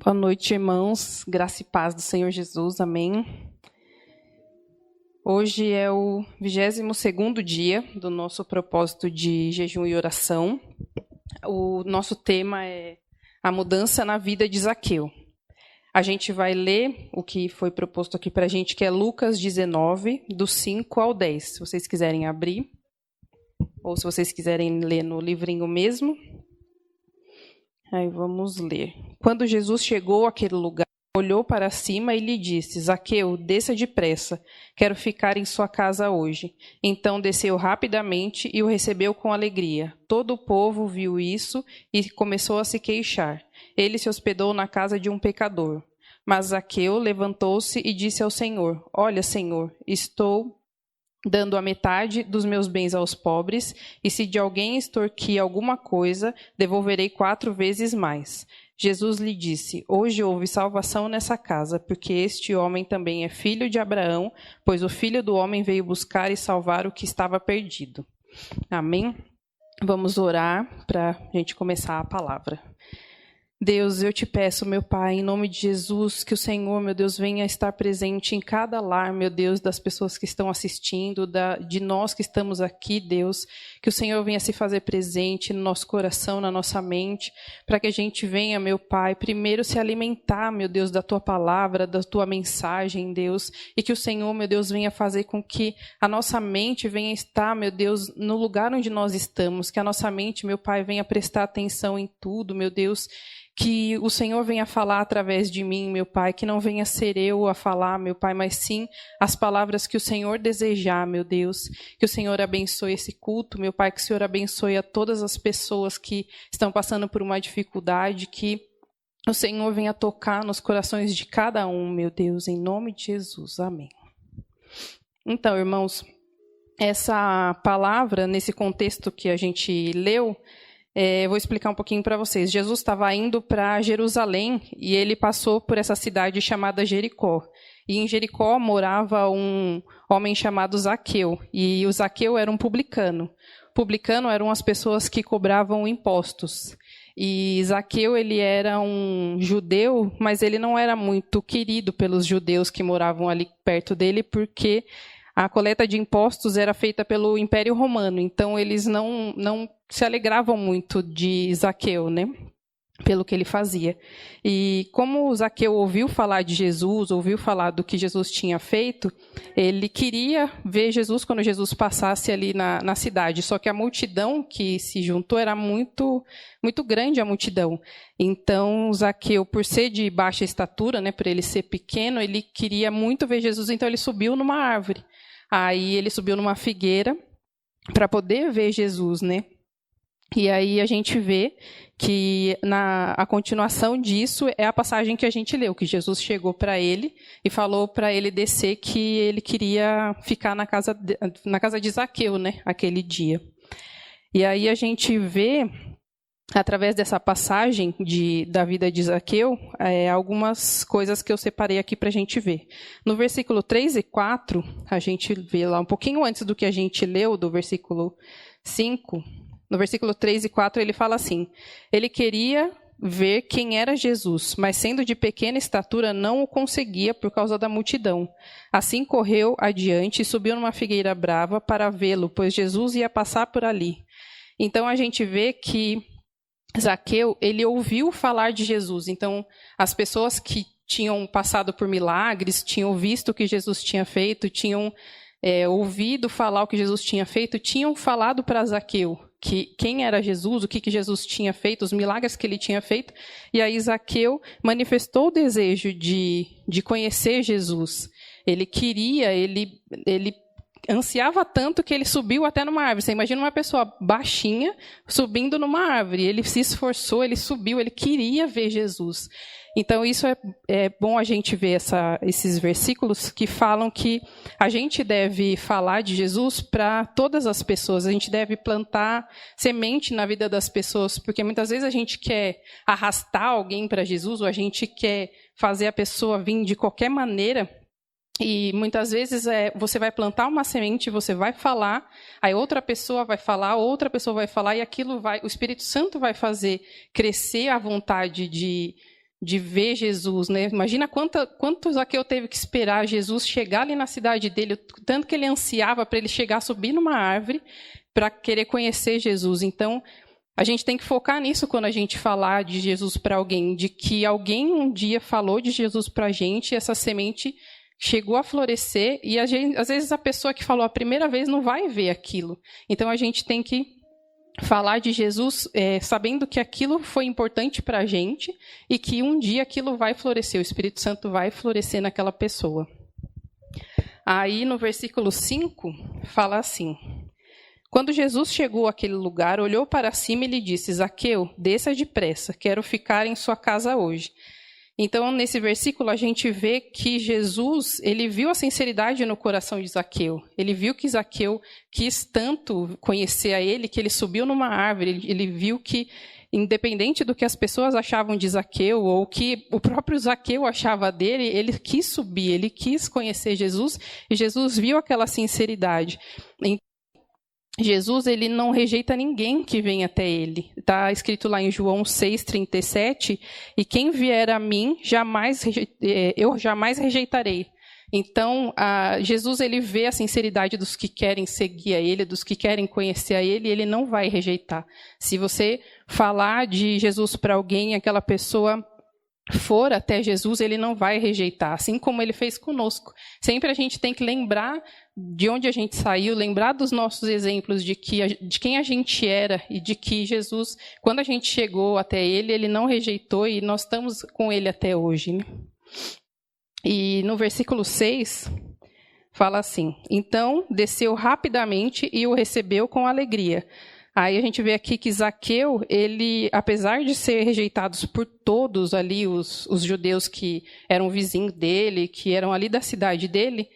Boa noite, irmãos. Graça e paz do Senhor Jesus. Amém. Hoje é o 22º dia do nosso propósito de jejum e oração. O nosso tema é a mudança na vida de Zaqueu. A gente vai ler o que foi proposto aqui para a gente, que é Lucas 19, do 5 ao 10. Se vocês quiserem abrir, ou se vocês quiserem ler no livrinho mesmo. Aí vamos ler. Quando Jesus chegou àquele lugar, olhou para cima e lhe disse: Zaqueu, desça depressa, quero ficar em sua casa hoje. Então desceu rapidamente e o recebeu com alegria. Todo o povo viu isso e começou a se queixar. Ele se hospedou na casa de um pecador. Mas Zaqueu levantou-se e disse ao Senhor: Olha, Senhor, estou dando a metade dos meus bens aos pobres, e se de alguém extorquir alguma coisa, devolverei 4 vezes mais. Jesus lhe disse: Hoje houve salvação nessa casa, porque este homem também é filho de Abraão, pois o Filho do Homem veio buscar e salvar o que estava perdido. Amém? Vamos orar para a gente começar a palavra. Deus, eu te peço, meu Pai, em nome de Jesus, que o Senhor, meu Deus, venha estar presente em cada lar, meu Deus, das pessoas que estão assistindo, de nós que estamos aqui, Deus, que o Senhor venha se fazer presente no nosso coração, na nossa mente, para que a gente venha, meu Pai, primeiro se alimentar, meu Deus, da Tua palavra, da Tua mensagem, Deus, e que o Senhor, meu Deus, venha fazer com que a nossa mente venha estar, meu Deus, no lugar onde nós estamos, que a nossa mente, meu Pai, venha prestar atenção em tudo, meu Deus, que o Senhor venha falar através de mim, meu Pai, que não venha ser eu a falar, meu Pai, mas sim as palavras que o Senhor desejar, meu Deus. Que o Senhor abençoe esse culto, meu Pai, que o Senhor abençoe a todas as pessoas que estão passando por uma dificuldade, que o Senhor venha tocar nos corações de cada um, meu Deus, em nome de Jesus. Amém. Então, irmãos, essa palavra, nesse contexto que a gente leu, eu vou explicar um pouquinho para vocês. Jesus estava indo para Jerusalém e ele passou por essa cidade chamada Jericó. E em Jericó morava um homem chamado Zaqueu. E o Zaqueu era um publicano. Publicano eram as pessoas que cobravam impostos. E Zaqueu, ele era um judeu, mas ele não era muito querido pelos judeus que moravam ali perto dele, porque a coleta de impostos era feita pelo Império Romano, então eles não se alegravam muito de Zaqueu, né? Pelo que ele fazia. E como Zaqueu ouviu falar de Jesus, ouviu falar do que Jesus tinha feito, ele queria ver Jesus quando Jesus passasse ali na cidade. Só que a multidão que se juntou era muito, muito grande, a multidão. Então, Zaqueu, por ser de baixa estatura, né, por ele ser pequeno, ele queria muito ver Jesus, então ele subiu numa árvore. Aí ele subiu numa figueira para poder ver Jesus, né? E aí a gente vê que a continuação disso é a passagem que a gente leu, que Jesus chegou para ele e falou para ele descer, que ele queria ficar na casa de Zaqueu, né? Aquele dia. E aí a gente vê, através dessa passagem da vida de Zaqueu, algumas coisas que eu separei aqui para a gente ver. No versículo 3 e 4, a gente vê lá um pouquinho antes do que a gente leu, do versículo 5, no versículo 3 e 4 ele fala assim: ele queria ver quem era Jesus, mas sendo de pequena estatura não o conseguia por causa da multidão. Assim correu adiante e subiu numa figueira brava para vê-lo, pois Jesus ia passar por ali. Então a gente vê que Zaqueu, ele ouviu falar de Jesus. Então, as pessoas que tinham passado por milagres, tinham visto o que Jesus tinha feito, tinham ouvido falar o que Jesus tinha feito, tinham falado para Zaqueu quem era Jesus, o que Jesus tinha feito, os milagres que ele tinha feito. E aí Zaqueu manifestou o desejo de conhecer Jesus. Ele queria, ele ansiava tanto que ele subiu até numa árvore. Você imagina uma pessoa baixinha subindo numa árvore. Ele se esforçou, ele subiu, ele queria ver Jesus. Então, isso é bom a gente ver esses versículos que falam que a gente deve falar de Jesus para todas as pessoas. A gente deve plantar semente na vida das pessoas, porque muitas vezes a gente quer arrastar alguém para Jesus, ou a gente quer fazer a pessoa vir de qualquer maneira. E muitas vezes você vai plantar uma semente, você vai falar, aí outra pessoa vai falar, e aquilo o Espírito Santo vai fazer crescer a vontade de de ver Jesus, né? Imagina quanto Zaqueu teve que esperar Jesus chegar ali na cidade dele, o tanto que ele ansiava para ele chegar, subir numa árvore, para querer conhecer Jesus. Então, a gente tem que focar nisso quando a gente falar de Jesus para alguém, de que alguém um dia falou de Jesus para a gente, e essa semente chegou a florescer, e às vezes a pessoa que falou a primeira vez não vai ver aquilo. Então, a gente tem que falar de Jesus sabendo que aquilo foi importante para a gente e que um dia aquilo vai florescer, o Espírito Santo vai florescer naquela pessoa. Aí no versículo 5 fala assim: quando Jesus chegou àquele lugar, olhou para cima e lhe disse: Zaqueu, desça depressa, quero ficar em sua casa hoje. Então, nesse versículo, a gente vê que Jesus, ele viu a sinceridade no coração de Zaqueu. Ele viu que Zaqueu quis tanto conhecer a ele, que ele subiu numa árvore. Ele viu que, independente do que as pessoas achavam de Zaqueu, ou que o próprio Zaqueu achava dele, ele quis subir, ele quis conhecer Jesus, e Jesus viu aquela sinceridade. Jesus, ele não rejeita ninguém que vem até ele. Está escrito lá em João 6,37, e quem vier a mim, eu jamais rejeitarei. Então, Jesus, ele vê a sinceridade dos que querem seguir a ele, dos que querem conhecer a ele, e ele não vai rejeitar. Se você falar de Jesus para alguém, aquela pessoa for até Jesus, ele não vai rejeitar, assim como ele fez conosco. Sempre a gente tem que lembrar de onde a gente saiu, lembrar dos nossos exemplos de quem a gente era e de que Jesus, quando a gente chegou até ele, ele não rejeitou e nós estamos com ele até hoje, né? E no versículo 6, fala assim: então desceu rapidamente e o recebeu com alegria. Aí a gente vê aqui que Zaqueu, ele, apesar de ser rejeitado por todos ali, os judeus que eram vizinhos dele, que eram ali da cidade dele,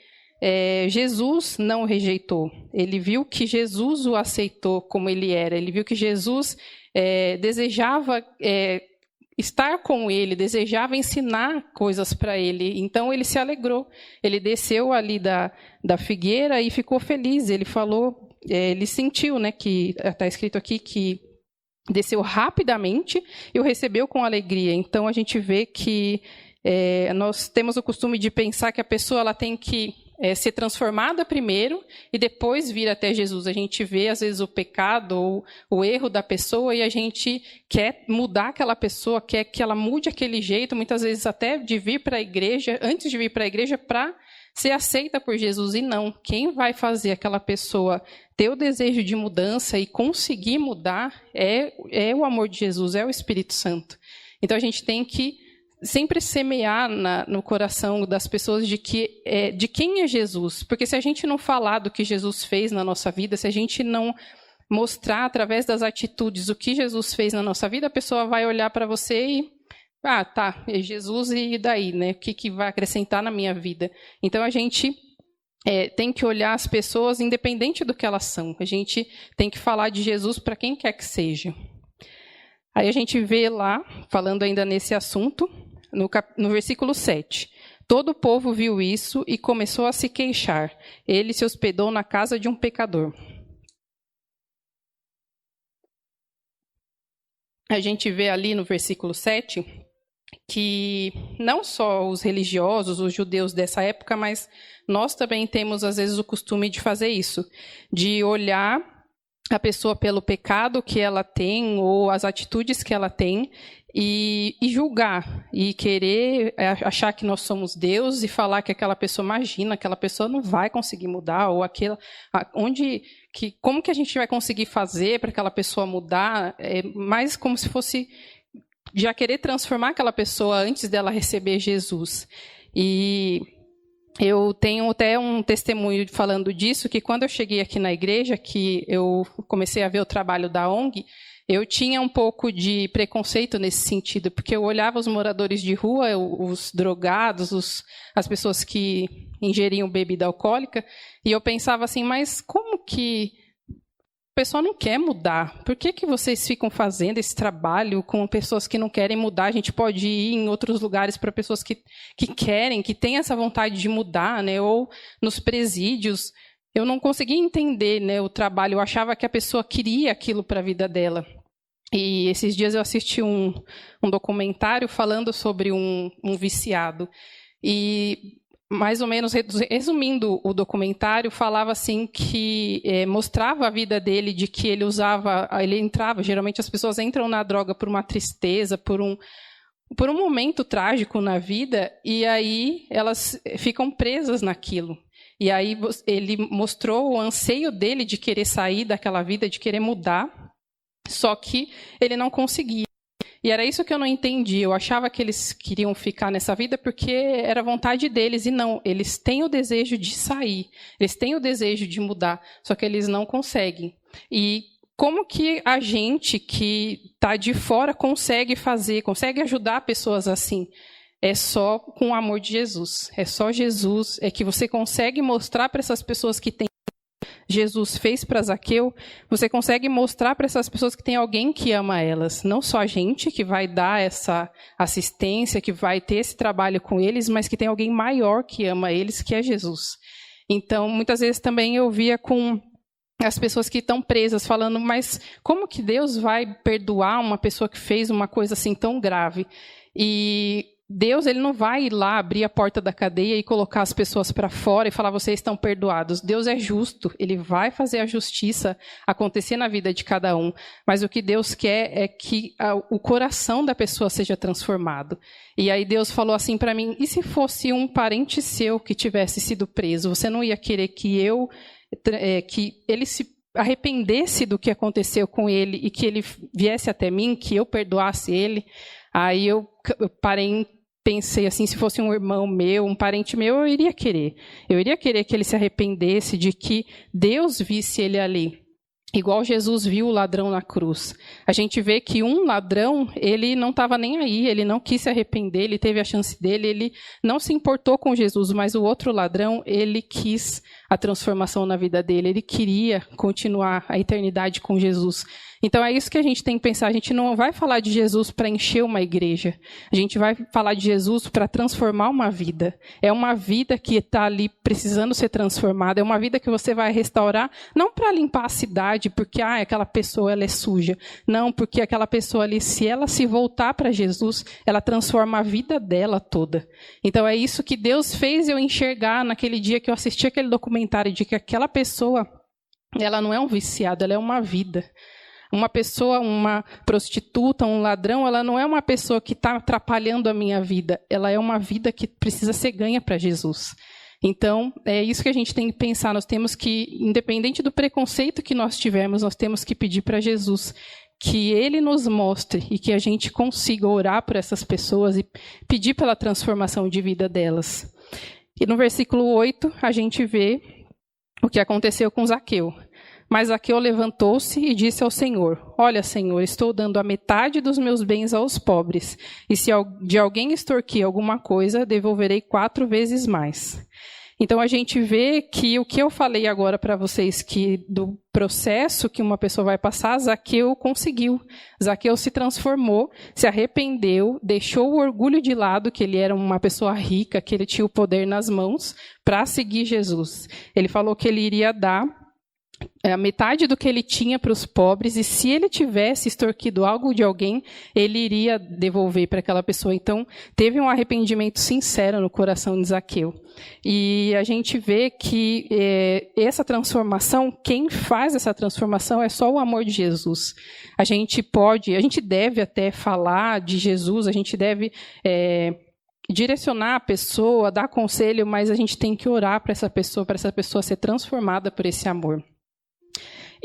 Jesus não o rejeitou. Ele viu que Jesus o aceitou como ele era. Ele viu que Jesus desejava estar com ele, desejava ensinar coisas para ele. Então ele se alegrou. Ele desceu ali da figueira e ficou feliz. Ele falou, ele sentiu, né, que está escrito aqui que desceu rapidamente e o recebeu com alegria. Então a gente vê que nós temos o costume de pensar que a pessoa ela tem que ser transformada primeiro e depois vir até Jesus. A gente vê, às vezes, o pecado ou o erro da pessoa e a gente quer mudar aquela pessoa, quer que ela mude aquele jeito, muitas vezes até de vir para a igreja, antes de vir para a igreja, para ser aceita por Jesus. E não, quem vai fazer aquela pessoa ter o desejo de mudança e conseguir mudar é o amor de Jesus, é o Espírito Santo. Então a gente tem que sempre semear no coração das pessoas de quem é Jesus. Porque se a gente não falar do que Jesus fez na nossa vida, se a gente não mostrar através das atitudes o que Jesus fez na nossa vida, a pessoa vai olhar para você e, tá, é Jesus e daí, né? O que vai acrescentar na minha vida? Então a gente tem que olhar as pessoas independente do que elas são. A gente tem que falar de Jesus para quem quer que seja. Aí a gente vê lá, falando ainda nesse assunto, no versículo 7. Todo o povo viu isso e começou a se queixar. Ele se hospedou na casa de um pecador. A gente vê ali no versículo 7 que não só os religiosos, os judeus dessa época, mas nós também temos, às vezes, o costume de fazer isso, de olhar a pessoa pelo pecado que ela tem ou as atitudes que ela tem e julgar, e querer achar que nós somos Deus e falar que aquela pessoa, imagina, aquela pessoa não vai conseguir mudar, ou como que a gente vai conseguir fazer para aquela pessoa mudar, mais como se fosse já querer transformar aquela pessoa antes dela receber Jesus. E eu tenho até um testemunho falando disso, que quando eu cheguei aqui na igreja, que eu comecei a ver o trabalho da ONG, eu tinha um pouco de preconceito nesse sentido, porque eu olhava os moradores de rua, os drogados, as pessoas que ingeriam bebida alcoólica, e eu pensava assim, mas como que o pessoal não quer mudar? Por que vocês ficam fazendo esse trabalho com pessoas que não querem mudar? A gente pode ir em outros lugares para pessoas que querem, que têm essa vontade de mudar, né? Ou nos presídios. Eu não conseguia entender, né, o trabalho. Eu achava que a pessoa queria aquilo para a vida dela. E esses dias eu assisti um documentário falando sobre um viciado. E, mais ou menos, resumindo o documentário, falava assim que mostrava a vida dele, de que ele entrava, geralmente as pessoas entram na droga por uma tristeza, por um momento trágico na vida, e aí elas ficam presas naquilo. E aí ele mostrou o anseio dele de querer sair daquela vida, de querer mudar, só que ele não conseguia. E era isso que eu não entendi. Eu achava que eles queriam ficar nessa vida porque era vontade deles, e não. Eles têm o desejo de sair, eles têm o desejo de mudar, só que eles não conseguem. E como que a gente que está de fora consegue ajudar pessoas assim? É só com o amor de Jesus. É só Jesus, é que você consegue mostrar para essas pessoas que têm. Jesus fez para Zaqueu, você consegue mostrar para essas pessoas que tem alguém que ama elas. Não só a gente que vai dar essa assistência, que vai ter esse trabalho com eles, mas que tem alguém maior que ama eles, que é Jesus. Então, muitas vezes também eu via com as pessoas que estão presas, falando, mas como que Deus vai perdoar uma pessoa que fez uma coisa assim tão grave? E Deus, ele não vai ir lá abrir a porta da cadeia e colocar as pessoas para fora e falar, vocês estão perdoados. Deus é justo, ele vai fazer a justiça acontecer na vida de cada um. Mas o que Deus quer é que o coração da pessoa seja transformado. E aí Deus falou assim para mim, e se fosse um parente seu que tivesse sido preso, você não ia querer que ele se arrependesse do que aconteceu com ele e que ele viesse até mim, que eu perdoasse ele? Aí eu parei, pensei assim, se fosse um irmão meu, um parente meu, eu iria querer. Eu iria querer que ele se arrependesse, de que Deus visse ele ali. Igual Jesus viu o ladrão na cruz. A gente vê que um ladrão, ele não estava nem aí, ele não quis se arrepender, ele teve a chance dele, ele não se importou com Jesus, mas o outro ladrão, ele quis a transformação na vida dele, ele queria continuar a eternidade com Jesus. Então é isso que a gente tem que pensar, a gente não vai falar de Jesus para encher uma igreja, a gente vai falar de Jesus para transformar uma vida. É uma vida que está ali precisando ser transformada, é uma vida que você vai restaurar, não para limpar a cidade, porque aquela pessoa ela é suja. Não, porque aquela pessoa ali, se ela se voltar para Jesus, ela transforma a vida dela toda. Então é isso que Deus fez eu enxergar naquele dia que eu assisti aquele documentário, de que aquela pessoa, ela não é um viciado, ela é uma vida. Uma pessoa, uma prostituta, um ladrão, ela não é uma pessoa que está atrapalhando a minha vida. Ela é uma vida que precisa ser ganha para Jesus. Então, é isso que a gente tem que pensar. Nós temos que, independente do preconceito que nós tivermos, nós temos que pedir para Jesus que Ele nos mostre e que a gente consiga orar por essas pessoas e pedir pela transformação de vida delas. E no versículo 8, a gente vê o que aconteceu com Zaqueu. Mas Zaqueu levantou-se e disse ao Senhor, olha, Senhor, estou dando a metade dos meus bens aos pobres, e se de alguém extorquir alguma coisa, devolverei 4 vezes mais. Então a gente vê que o que eu falei agora para vocês, que do processo que uma pessoa vai passar, Zaqueu conseguiu. Zaqueu se transformou, se arrependeu, deixou o orgulho de lado, que ele era uma pessoa rica, que ele tinha o poder nas mãos, para seguir Jesus. Ele falou que ele iria dar a metade do que ele tinha para os pobres, e se ele tivesse extorquido algo de alguém, ele iria devolver para aquela pessoa. Então, teve um arrependimento sincero no coração de Zaqueu. E a gente vê que essa transformação, quem faz essa transformação é só o amor de Jesus. A gente deve até falar de Jesus, a gente deve direcionar a pessoa, dar conselho, mas a gente tem que orar para essa pessoa ser transformada por esse amor.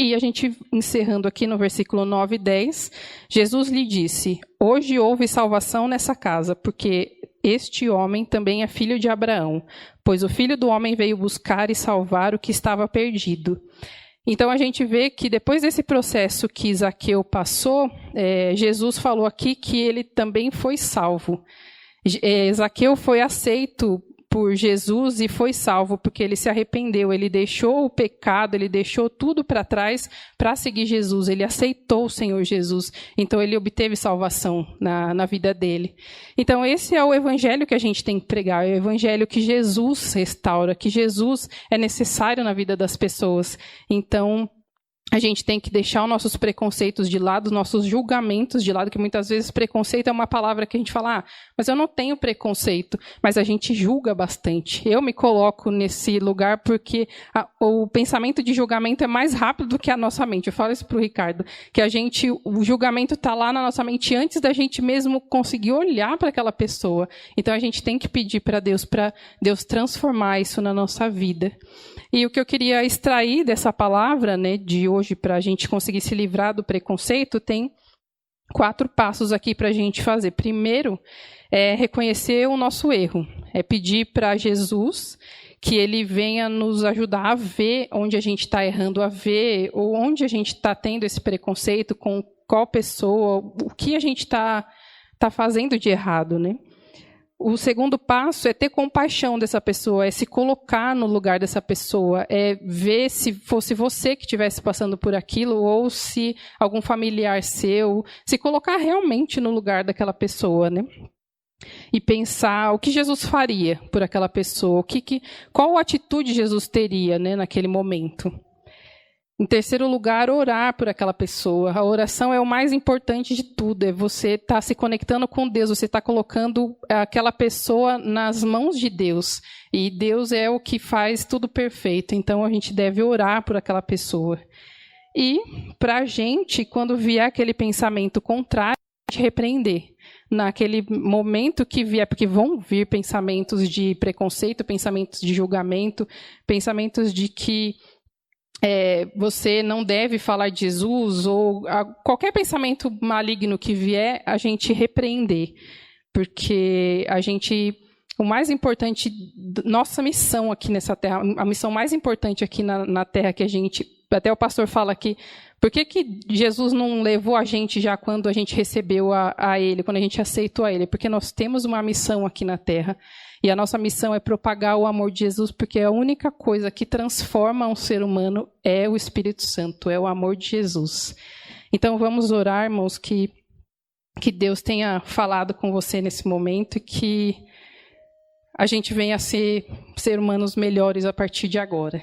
E a gente, encerrando aqui no versículo 9 e 10, Jesus lhe disse, hoje houve salvação nessa casa, porque este homem também é filho de Abraão, pois o Filho do Homem veio buscar e salvar o que estava perdido. Então a gente vê que depois desse processo que Zaqueu passou, Jesus falou aqui que ele também foi salvo. Zaqueu foi aceito por Jesus e foi salvo, porque ele se arrependeu, ele deixou o pecado, ele deixou tudo para trás para seguir Jesus, ele aceitou o Senhor Jesus, então ele obteve salvação na vida dele. Então esse é o evangelho que a gente tem que pregar, é o evangelho que Jesus restaura, que Jesus é necessário na vida das pessoas. Então A gente tem que deixar os nossos preconceitos de lado, os nossos julgamentos de lado, que muitas vezes preconceito é uma palavra que a gente fala, mas eu não tenho preconceito, mas a gente julga bastante. Eu me coloco nesse lugar porque o pensamento de julgamento é mais rápido do que a nossa mente. Eu falo isso para o Ricardo, que o julgamento está lá na nossa mente antes da gente mesmo conseguir olhar para aquela pessoa. Então a gente tem que pedir para Deus transformar isso na nossa vida. E o que eu queria extrair dessa palavra, né, de hoje, para a gente conseguir se livrar do preconceito, tem 4 passos aqui para a gente fazer. Primeiro, é reconhecer o nosso erro. É pedir para Jesus que ele venha nos ajudar a ver onde a gente está errando, a ver onde a gente está tendo esse preconceito, com qual pessoa, o que a gente está fazendo de errado, né? O segundo passo é ter compaixão dessa pessoa, é se colocar no lugar dessa pessoa, é ver se fosse você que estivesse passando por aquilo ou se algum familiar seu, se colocar realmente no lugar daquela pessoa, né? E pensar o que Jesus faria por aquela pessoa, qual atitude Jesus teria, né, naquele momento. Em terceiro lugar, orar por aquela pessoa. A oração é o mais importante de tudo. É você estar se conectando com Deus. Você está colocando aquela pessoa nas mãos de Deus. E Deus é o que faz tudo perfeito. Então, a gente deve orar por aquela pessoa. E, para a gente, quando vier aquele pensamento contrário, a gente repreender. Naquele momento que vier, porque vão vir pensamentos de preconceito, pensamentos de julgamento, pensamentos de que você não deve falar de Jesus, ou qualquer pensamento maligno que vier, a gente repreender. Porque o mais importante, nossa missão aqui nessa terra, a missão mais importante aqui na terra que até o pastor fala aqui, por que Jesus não levou a gente já quando a gente recebeu a Ele, quando a gente aceitou a Ele? Porque nós temos uma missão aqui na terra. E a nossa missão é propagar o amor de Jesus, porque a única coisa que transforma um ser humano é o Espírito Santo, é o amor de Jesus. Então vamos orar, irmãos, que Deus tenha falado com você nesse momento e que a gente venha a ser humanos melhores a partir de agora.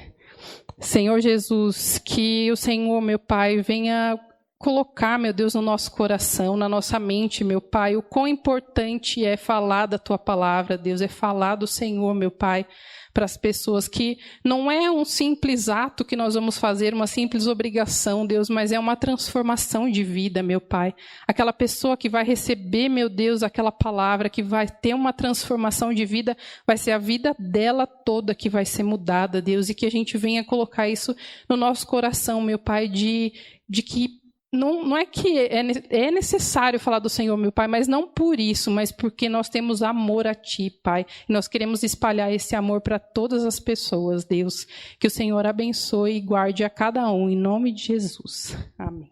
Senhor Jesus, que o Senhor, meu Pai, venha colocar, meu Deus, no nosso coração, na nossa mente, meu Pai, o quão importante é falar da Tua palavra, Deus, é falar do Senhor, meu Pai, para as pessoas, que não é um simples ato que nós vamos fazer, uma simples obrigação, Deus, mas é uma transformação de vida, meu Pai. Aquela pessoa que vai receber, meu Deus, aquela palavra, que vai ter uma transformação de vida, vai ser a vida dela toda que vai ser mudada, Deus, e que a gente venha colocar isso no nosso coração, meu Pai, de que não é que é necessário falar do Senhor, meu Pai, mas não por isso, mas porque nós temos amor a Ti, Pai. E nós queremos espalhar esse amor para todas as pessoas, Deus. Que o Senhor abençoe e guarde a cada um, em nome de Jesus. Amém.